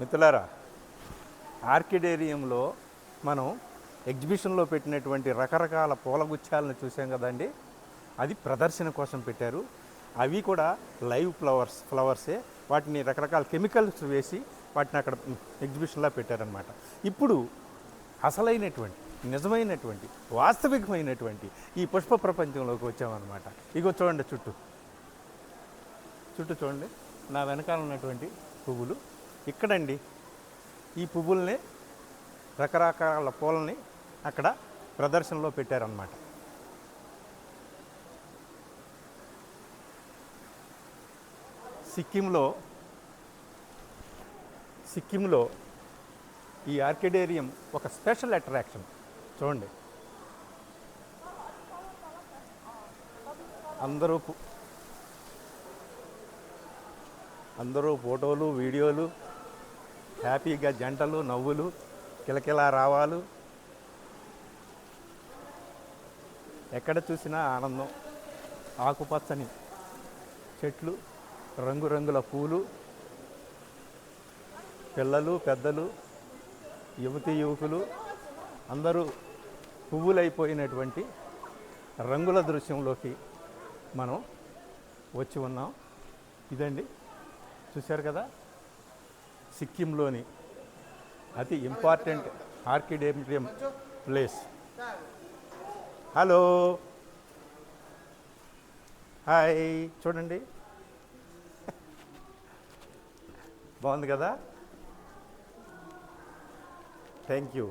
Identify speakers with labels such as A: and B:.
A: మిత్రులారా, ఆర్కిడేరియంలో మనం ఎగ్జిబిషన్లో పెట్టినటువంటి రకరకాల పూలగుచ్చాలను చూసాం కదండి. అది ప్రదర్శన కోసం పెట్టారు. అవి కూడా లైవ్ ఫ్లవర్సే. వాటిని రకరకాల కెమికల్స్ వేసి వాటిని అక్కడ ఎగ్జిబిషన్లో పెట్టారనమాట. ఇప్పుడు అసలైనటువంటి నిజమైనటువంటి వాస్తవికమైనటువంటి ఈ పుష్ప ప్రపంచంలోకి వచ్చామన్నమాట. ఇగో చూడండి, చుట్టూ చూడండి, నా వెనకాల ఉన్నటువంటి పువ్వులు ఇక్కడండి. ఈ పువ్వుల్ని రకరకాల పూలని అక్కడ ప్రదర్శనలో పెట్టారన్నమాట. సిక్కింలో ఈ ఆర్కిడేరియం ఒక స్పెషల్ అట్రాక్షన్. చూడండి, అందరూ ఫోటోలు, వీడియోలు, హ్యాపీగా జంటలు, నవ్వులు, కిలకిలా రావాలు, ఎక్కడ చూసినా ఆనందం. ఆకుపచ్చని చెట్లు, రంగురంగుల పూలు, పిల్లలు, పెద్దలు, యువకులు అందరూ పువ్వులైపోయినటువంటి రంగుల దృశ్యంలోకి మనం వచ్చి ఉన్నాం. ఇదండి, చూశారు కదా, సిక్కింలోని అతి important orchidarium place. Hello, hi, చూడండి, బాగుంది కదా. Thank you.